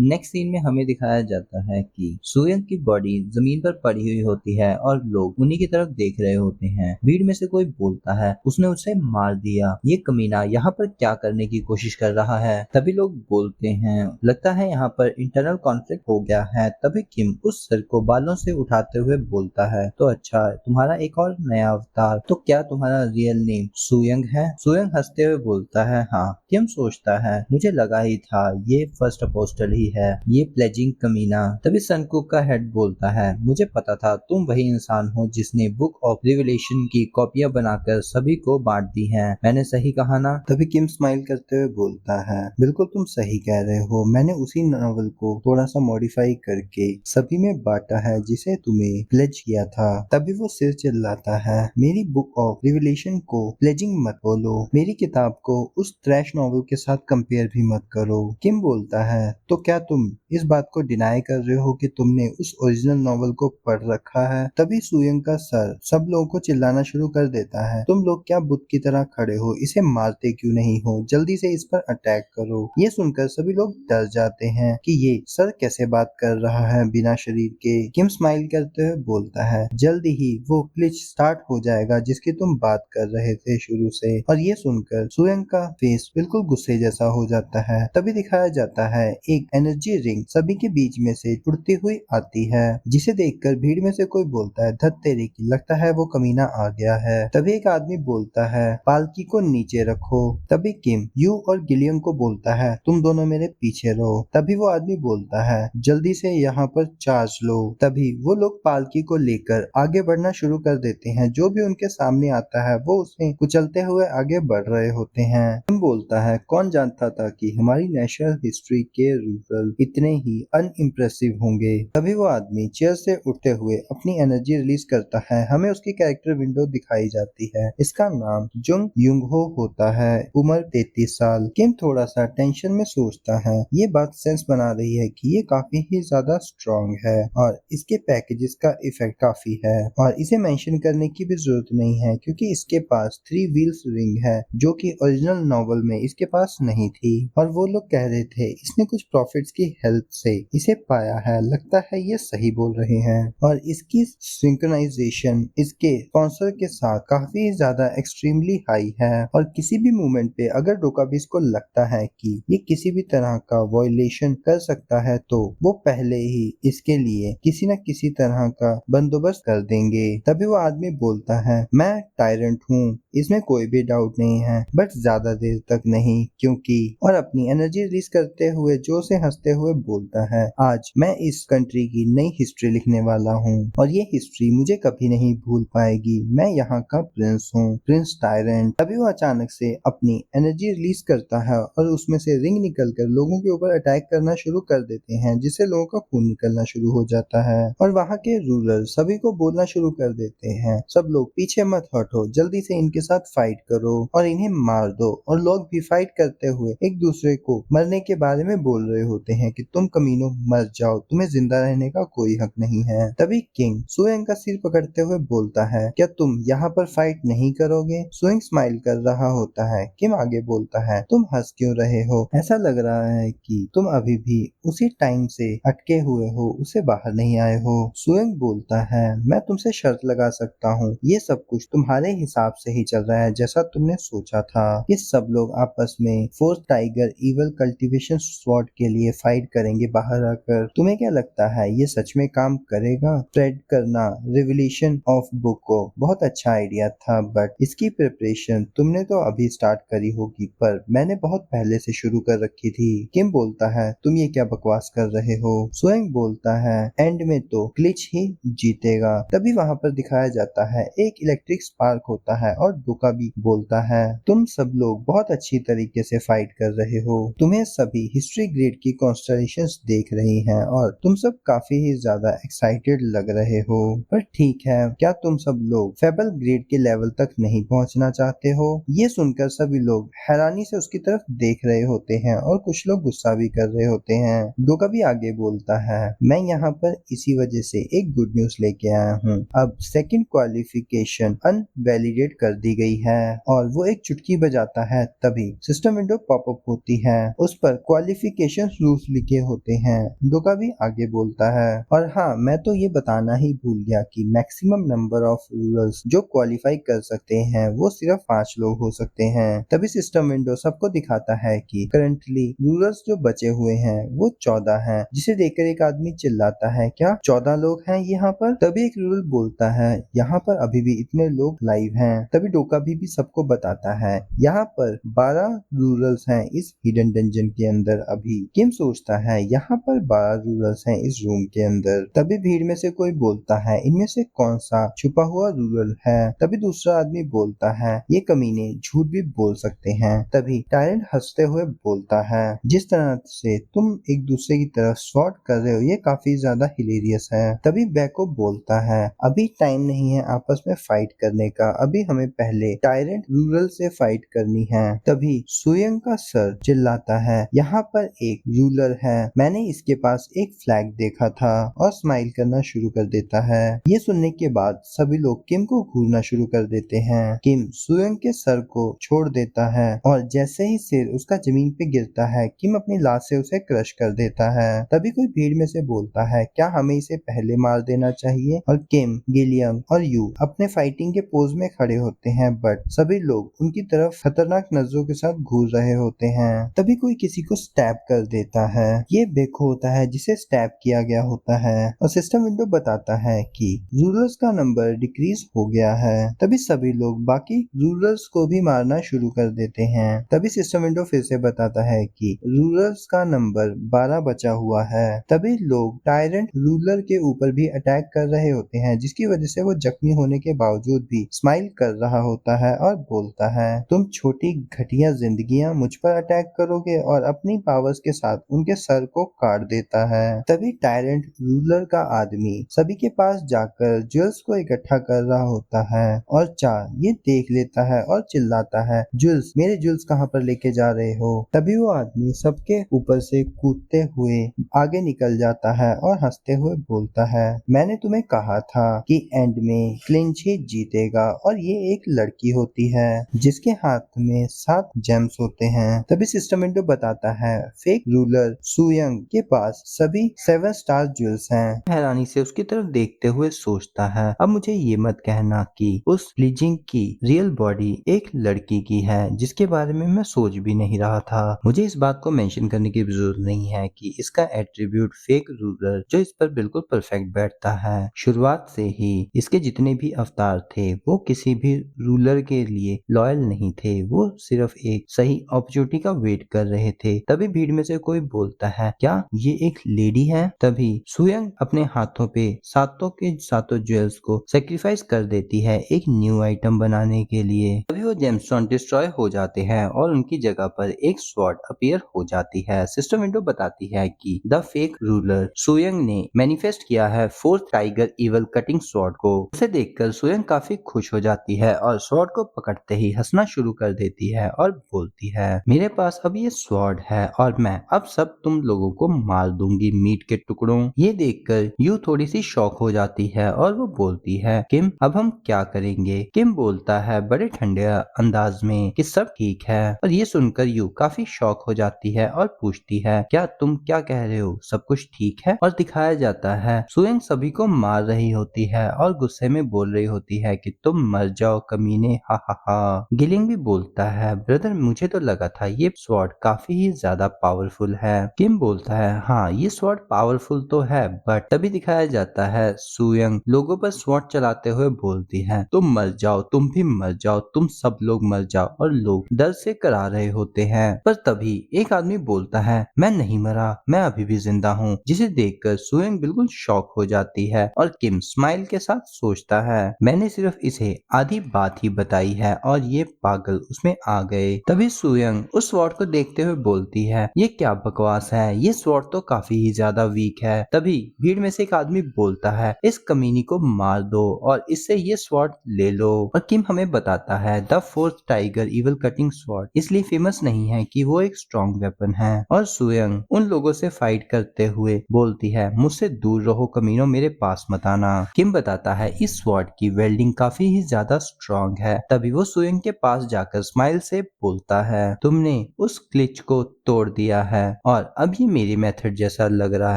Next scene में हमें दिखाया जाता है कि सोयंग की बॉडी जमीन पर पड़ी हुई होती है और लोग उन्हीं की तरफ देख रहे होते हैं। भीड़ में से कोई बोलता है, उसने उसे मार दिया, ये कमीना यहाँ पर क्या करने की कोशिश कर रहा है। तभी लोग बोलते हैं, लगता है यहाँ पर इंटरनल कॉन्फ्लिक्ट हो गया है। तभी किम उस सर को बालों से उठाते हुए बोलता है, तो अच्छा, तुम्हारा एक और नया अवतार, तो क्या तुम्हारा रियल नेम सोयंग है? सोयंग हंसते हुए बोलता है, हाँ। किम सोचता है, मुझे लगा ही था ये फर्स्ट अपोस्टल ही है, ये प्लेजिंग कमीना। तभी सनकुक का हेड बोलता है, मुझे पता था तुम वही इंसान हो जिसने बुक ऑफ रिवलेशन की कॉपियां बनाकर सभी को बांट दी हैं। मैंने सही कहा ना? तभी किम स्माइल करते हुए बोलता है, बिल्कुल तुम सही कह रहे हो। मैंने उसी नॉवल को थोड़ा सा मॉडिफाई करके सभी में बांटा है जिसे तुम्हें प्लेज किया था। तभी वो सिर चिल्लाता है, मेरी बुक ऑफ रिवलेशन को प्लेजिंग मत बोलो, मेरी किताब को उस ट्रैश नॉवल के साथ कंपेयर भी मत करो। किम बोलता है, तो क्या तुम इस बात को डिनाई कर रहे हो कि तुमने उस ओरिजिनल नॉवल को पढ़ रखा है? तभी सुयंग का सर सब लोगों को चिल्लाना शुरू कर देता है, तुम लोग क्या बुत की तरह खड़े हो? इसे मारते क्यों नहीं हो? जल्दी से इस पर अटैक करो। ये सुनकर सभी लोग डर जाते हैं कि ये सर कैसे बात कर रहा है बिना शरीर के। किम स्माइल करते हुए बोलता है, जल्दी ही वो ग्लिच स्टार्ट हो जाएगा जिसकी तुम बात कर रहे थे शुरू से। और ये सुनकर सुयंग का फेस बिल्कुल गुस्से जैसा हो जाता है। तभी दिखाया जाता है एक एनर्जी रिंग सभी के बीच में से उड़ती हुई आती है, जिसे देखकर भीड़ में से कोई बोलता है, धत तेरे की, लगता है वो कमीना आ गया है। तभी एक आदमी बोलता है, पालकी को नीचे रखो। तभी किम यू और गिलियम को बोलता है, तुम दोनों मेरे पीछे रहो। तभी वो आदमी बोलता है, जल्दी से यहाँ पर चार्ज लो। तभी वो लोग पालकी को लेकर आगे बढ़ना शुरू कर देते हैं। जो भी उनके सामने आता है वो उसे कुचलते हुए आगे बढ़ रहे होते हैं। किम बोलता है, कौन जानता था कि हमारी नेशनल हिस्ट्री के रूरल इतने ही अनइम्प्रेसिव होंगे। तभी वो आदमी चेयर से उठते हुए अपनी एनर्जी रिलीज करता है। हमें उसकी कैरेक्टर विंडो दिखाई जाती है। इसका नाम जुंग युंग हो होता है, उम्र 33 साल। किम थोड़ा सा टेंशन में सोचता है, ये बात सेंस बना रही है कि ये काफी ही ज्यादा स्ट्रॉन्ग है और इसके पैकेजेस का इफेक्ट काफी है और इसे मेंशन करने की भी जरूरत नहीं है क्योंकि इसके पास 3 व्हील्स रिंग है जो कि ओरिजिनल नॉवल में इसके पास नहीं थी। और वो लोग कह रहे थे इसने कुछ प्रॉफिट्स की हेल्प से इसे पाया है। लगता है ये सही बोल रहे हैं और इसकी सिंक्रोनाइजेशन इसके स्पॉन्सर के साथ काफी ज्यादा एक्सट्रीमली हाई है और किसी भी मूवमेंट पे अगर डोकाबिस को लगता है कि ये किसी भी तरह का वॉयलेशन कर सकता है तो वो पहले ही इसके लिए किसी न किसी तरह का बंदोबस्त कर देंगे। तभी वो आदमी बोलता है, मैं टायरेंट हूँ, इसमें कोई भी डाउट नहीं है, बट ज्यादा देर तक नहीं क्योंकि। और अपनी एनर्जी रिलीज करते हुए जोर से हंसते हुए बोलता है, आज मैं इस कंट्री की नई हिस्ट्री लिखने वाला हूँ और ये हिस्ट्री मुझे कभी नहीं भूल पाएगी। मैं यहाँ का प्रिंस हूँ, प्रिंस टायरेंट। तभी वो अचानक से अपनी एनर्जी रिलीज करता है और उसमें से रिंग निकलकर लोगों के ऊपर अटैक करना शुरू कर देते हैं, जिससे लोगों का खून निकलना शुरू हो जाता है और वहाँ के रूलर सभी को बोलना शुरू कर देते हैं, सब लोग पीछे मत हटो, जल्दी से इनके साथ फाइट करो और इन्हें मार दो। और लोग भी फाइट करते हुए एक दूसरे को मरने के बारे में बोल रहे होते हैं कि तुम कमीनों मर जाओ, तुम्हें जिंदा रहने का कोई हक नहीं है। तभी किंग सुएंग का सिर पकड़ते हुए बोलता है, क्या तुम यहाँ पर फाइट नहीं करोगे? सुएंग स्माइल कर रहा होता है। किम आगे बोलता है, तुम हंस क्यों रहे हो? ऐसा लग रहा है कि तुम अभी भी उसी टाइम से अटके हुए हो, उसे बाहर नहीं आए हो। सुएंग बोलता है, मैं तुमसे शर्त लगा सकता हूँ, ये सब कुछ तुम्हारे हिसाब से ही चल रहा है जैसा तुमने सोचा था कि सब लोग आपस में fourth tiger evil cultivation sword के लिए फाइट करेंगे बाहर आकर। तुम्हें क्या लगता है ये सच में काम करेगा? स्प्रेड करना रिवोल्यूशन ऑफ बुक को बहुत अच्छा आइडिया था, बट इसकी प्रिपरेशन तुमने तो अभी स्टार्ट करी होगी, पर मैंने बहुत पहले से शुरू कर रखी थी। किम बोलता है, तुम ये क्या बकवास कर रहे हो? स्वयं बोलता है, एंड में तो ग्लिच ही जीतेगा। तभी वहाँ पर दिखाया जाता है एक इलेक्ट्रिक स्पार्क होता है और डोका भी बोलता है, तुम सब लोग बहुत अच्छी तरीके से फाइट कर रहे हो, तुम्हें सभी हिस्ट्री ग्रेड की कॉन्स्टलेशंस देख रही हैं और तुम सब काफी ही ज्यादा एक्साइटेड लग रहे हो। पर ठीक है, क्या तुम सब लोग फेबल ग्रेड के लेवल तक नहीं पहुंचना चाहते हो? ये सुनकर सभी लोग हैरानी से उसकी तरफ देख रहे होते हैं और कुछ लोग गुस्सा भी कर रहे होते हैं। डोका भी आगे बोलता है, मैं यहाँ पर इसी वजह से एक गुड न्यूज लेके आया हूँ, अब सेकंड क्वालिफिकेशन अनवैलिडेट कर दी गई है और वो एक चुटकी बजाता है। तभी सिस्टम विंडो पॉपअप होती है, उस पर क्वालिफिकेशन रूल्स लिखे होते हैं। डोका भी आगे बोलता है, और हाँ, मैं तो ये बताना ही भूल गया कि मैक्सिमम नंबर ऑफ रूलर्स जो क्वालिफाई कर सकते हैं वो सिर्फ 5 लोग हो सकते हैं। तभी सिस्टम विंडो सबको दिखाता है कि करंटली रूलर्स जो बचे हुए हैं वो 14 हैं, जिसे देखकर एक आदमी चिल्लाता है, क्या 14 लोग हैं यहाँ पर? तभी एक रूलर बोलता है, यहाँ पर अभी भी इतने लोग लाइव हैं। तभी डोका भी सबको बताता है, यहाँ पर 12 रूलर्स हैं इस हिडन डंजन के अंदर। अभी किम सोचता है, यहाँ पर 12 रूलर्स हैं इस रूम के अंदर। तभी भीड़ में से कोई बोलता है, इनमें से कौन सा छुपा हुआ रूलर है? तभी दूसरा आदमी बोलता है, ये कमीने झूठ भी बोल सकते हैं। तभी टायरेंट हंसते हुए बोलता है, जिस तरह से तुम एक दूसरे की तरफ स्वॉट कर रहे हो ये काफी ज्यादा हिलेरियस है। तभी बैको बोलता है, अभी टाइम नहीं है आपस में फाइट करने का, अभी हमें पहले टायरेंट रूरल से फाइट करनी है। तभी सुयंग का सर चिल्लाता है, यहाँ पर एक रूलर है, मैंने इसके पास एक फ्लैग देखा था, और स्माइल करना शुरू कर देता है। ये सुनने के बाद सभी लोग किम को घूरना शुरू कर देते हैं। किम सुयंग के सर को छोड़ देता है, और जैसे ही सिर उसका जमीन पे गिरता है, किम अपनी लाश से उसे क्रश कर देता है। तभी कोई भीड़ में से बोलता है, क्या हमें इसे पहले मार देना चाहिए? और किम, गिलियम और यू अपने फाइटिंग के पोज में खड़े होते हैं, बट सभी लोग उनकी तरफ खतरनाक नजरों के साथ घूर रहे होते हैं। तभी कोई किसी को स्टैब कर देता है, ये बेको होता है जिसे स्टैब किया गया होता है, और सिस्टम विंडो बताता है कि रूलर्स का नंबर डिक्रीज हो गया है। तभी सभी लोग बाकी रूलर्स को भी मारना शुरू कर देते हैं। तभी सिस्टम विंडो फिर से बताता है कि रूलर्स का नंबर 12 बचा हुआ है। तभी लोग टायरेंट रूलर के ऊपर भी अटैक कर रहे होते हैं, जिसकी वजह से वो जख्मी होने के बावजूद भी स्माइल कर रहा होता है और बोलता है, तुम छोटी घटिया जिंदगियां मुझ पर अटैक करोगे, और अपनी पावर्स के साथ उनके सर को काट देता है। तभी टायरेंट रूलर का आदमी सभी के पास जाकर ज्वेल्स को इकट्ठा कर रहा होता है, और चा ये देख लेता है और चिल्लाता है, ज्वेल्स, मेरे ज्वेल्स कहाँ पर लेके जा रहे हो? तभी वो आदमी सबके ऊपर से कूदते हुए आगे निकल जाता है और हंसते हुए बोलता है, मैंने तुम्हें कहा था कि एंड में क्लिंच ही जीतेगा, और ये एक लड़की होती है जिसके हाथ में 7 जेम्स होते हैं। तभी सिस्टम विंडो बताता है, फेक रूलर सुयंग के पास सभी 7 स्टार ज्वेल्स हैं। हैरानी से उसकी तरफ देखते हुए सोचता है, अब मुझे ये मत कहना कि उस लीजिंग की रियल बॉडी एक लड़की की है, जिसके बारे में मैं सोच भी नहीं रहा था। मुझे इस बात को मेंशन करने की जरूरत नहीं है कि इसका एट्रीब्यूट फेक रूलर जो इस पर बिल्कुल परफेक्ट बैठता है। शुरुआत से ही इसके जितने भी अवतार थे वो किसी भी रूलर के लिए लॉयल नहीं थे, वो सिर्फ एक सही अपॉर्चुनिटी का वेट कर रहे थे। तभी भीड़ में से कोई बोलता है, क्या ये एक लेडी है? तभी सुयंग अपने हाथों पे सातों के सातों ज्वेल्स को सेक्रीफाइस कर देती है एक न्यू आइटम बनाने के लिए। तभी वो जेमस्टोन डिस्ट्रॉय हो जाते हैं और उनकी जगह पर एक स्वॉर्ड अपीयर हो जाती है। सिस्टम विंडो बताती है कि द फेक रूलर सुयंग ने मैनिफेस्ट किया है fourth tiger evil cutting sword को। उसे देखकर सुयंग काफी खुश हो जाती है और स्वॉर्ड को पकड़ते ही हंसना शुरू कर देती है और बोलती है, मेरे पास अब ये स्वॉर्ड है और मैं अब सब तुम लोगों को मार दूंगी मीट के टुकड़ों। ये देखकर यू थोड़ी सी शॉक हो जाती है और वो बोलती है, किम अब हम क्या करेंगे? किम बोलता है बड़े ठंडे अंदाज में कि सब ठीक है, और ये सुनकर यू काफी शॉक हो जाती है और पूछती है, क्या तुम क्या कह रहे हो, सब कुछ ठीक है? और दिखाया जाता है सुयंग सभी को मार रही होती है और गुस्से में बोल रही होती है कि तुम मर जाओ कमीने, हा हा हा। गिलिंग भी बोलता है, ब्रदर मुझे तो लगा था ये स्वॉर्ड काफी ही ज्यादा पावरफुल है। किम बोलता है, हाँ ये स्वॉर्ड पावरफुल तो है, बट तभी दिखाया जाता है सुयंग लोगों पर स्वॉर्ड चलाते हुए बोलती है, तुम मर जाओ, तुम भी मर जाओ, तुम सब लोग मर जाओ, और लोग डर से करा रहे होते हैं। पर तभी एक आदमी बोलता है, मैं नहीं मरा, मैं अभी भी जिंदा हूँ, जिसे देखकर सुयंग बिल्कुल शॉक हो जाती है और किम स्माइल के साथ सोचता है, मैंने सिर्फ इसे आधी बात ही बताई है और ये पागल उसमें आ गए। तभी सुयंग उस स्वॉर्ड को देखते हुए बोलती है, ये क्या बकवास है, ये स्वॉर्ड तो काफी ही ज्यादा वीक है। तभी भीड़ में से एक आदमी बोलता है, इस कमीनी को मार दो और इससे ये स्वॉर्ड ले लो। और किम हमें बताता है the fourth tiger evil cutting sword इसलिए फेमस नहीं है कि वो एक स्ट्रॉन्ग वेपन है। और सुयंग उन लोगों से फाइट करते हुए बोलती है, मुझसे दूर रहो कमीनों, मेरे पास मत आना। किम बताता है इस स्वॉर्ड की वेल्डिंग काफी ही ज्यादा स्ट्रॉन्ग स्ट्रांग है। तभी वो सुयंग के पास जाकर स्माइल से बोलता है, तुमने उस ग्लिच को तोड़ दिया है और अब ये मेरी मेथड जैसा लग रहा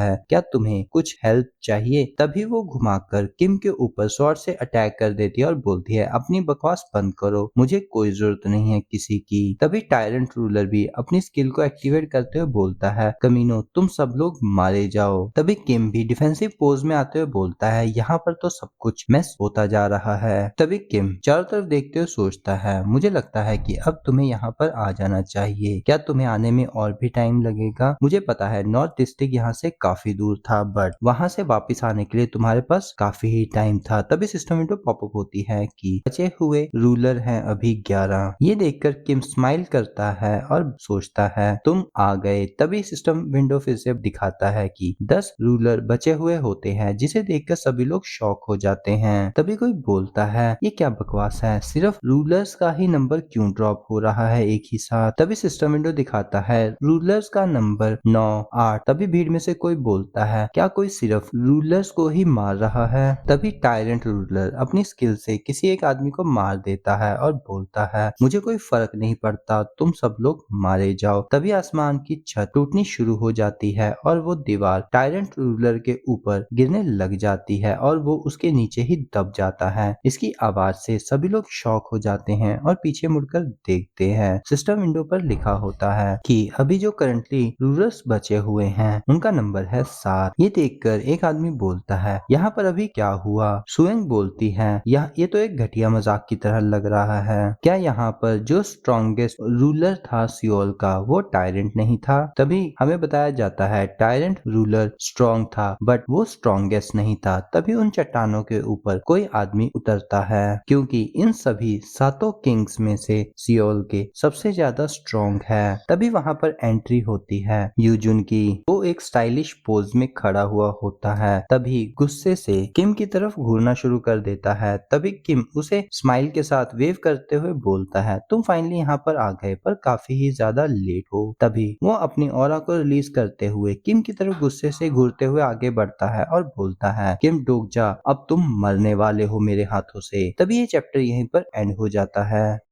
है, क्या तुम्हें कुछ हेल्प चाहिए? तभी वो घुमाकर किम के ऊपर स्वॉर्ड से अटैक कर देती है और बोलती है, अपनी बकवास बंद करो, मुझे कोई जरूरत नहीं है किसी की। तभी टायरेंट रूलर भी अपनी स्किल को एक्टिवेट करते हुए बोलता है, कमीनो तुम सब लोग मारे जाओ। तभी किम भी डिफेंसिव पोज में आते हुए बोलता है, यहाँ पर तो सब कुछ मैस होता जा रहा है। तभी किम चारों तरफ देखते हुए सोचता है, मुझे लगता है कि अब तुम्हें यहाँ पर आ जाना चाहिए। क्या तुम्हें आने में और भी टाइम लगेगा? मुझे पता है नॉर्थ डिस्ट्रिक्ट यहाँ से काफी दूर था, बट वहाँ से वापस आने के लिए तुम्हारे पास काफी ही टाइम था। तभी सिस्टम विंडो पॉपअप होती है कि बचे हुए रूलर हैं अभी 11। ये देखकर किम स्माइल करता है और सोचता है, तुम आ गए। तभी सिस्टम विंडो फिर से दिखाता है कि 10 रूलर बचे हुए होते हैं, जिसे देखकर सभी लोग शॉक हो जाते हैं। तभी कोई बोलता है, ये क्या बकवास है, सिर्फ रूलर्स का ही नंबर क्यों ड्रॉप हो रहा है एक ही साथ? तभी सिस्टम विंडो दिखाता है रूलर्स का नंबर 9, 8। तभी भीड़ में से कोई बोलता है, क्या कोई सिर्फ रूलर्स को ही मार रहा है? तभी टायरेंट रूलर अपनी स्किल से किसी एक आदमी को मार देता है और बोलता है, मुझे कोई फर्क नहीं पड़ता, तुम सब लोग मारे जाओ। तभी आसमान की छत टूटनी शुरू हो जाती है और वो दीवार टायरेंट रूलर के ऊपर गिरने लग जाती है और वो उसके नीचे ही दब जाता है। इसकी आवाज से सभी लोग शॉक हो जाते हैं और पीछे मुड़कर देखते हैं। सिस्टम विंडो पर लिखा होता है कि अभी जो करंटली रूलर्स बचे हुए हैं उनका नंबर है 7। ये देखकर एक आदमी बोलता है, यहाँ पर अभी क्या हुआ? सुएंग बोलती है, ये तो एक घटिया मजाक की तरह लग रहा है। क्या यहाँ पर जो स्ट्रॉन्गेस्ट रूलर था सियोल का, वो टायरेंट नहीं था? तभी हमें बताया जाता है टायरेंट रूलर स्ट्रॉन्ग था, बट वो स्ट्रॉन्गेस्ट नहीं था। तभी उन चट्टानों के ऊपर कोई आदमी उतरता है, क्योंकि इन सभी 7 किंग्स में से सियोल के सबसे ज्यादा स्ट्रॉन्ग है। तभी वहाँ पर एंट्री होती है यूजुन की। वो एक स्टाइलिश पोज में खड़ा हुआ होता है। तभी गुस्से से किम की तरफ घूरना शुरू कर देता है। तभी किम उसे स्माइल के साथ वेव करते हुए बोलता है, तुम फाइनली यहाँ पर आ गए, पर काफी ही ज्यादा लेट हो। तभी वो अपनी ऑरा को रिलीज करते हुए किम की तरफ गुस्से से घूरते हुए आगे बढ़ता है और बोलता है, किम रुक जा, अब तुम मरने वाले हो मेरे हाथों से। तभी ये चैप्टर यहीं पर एंड हो जाता है।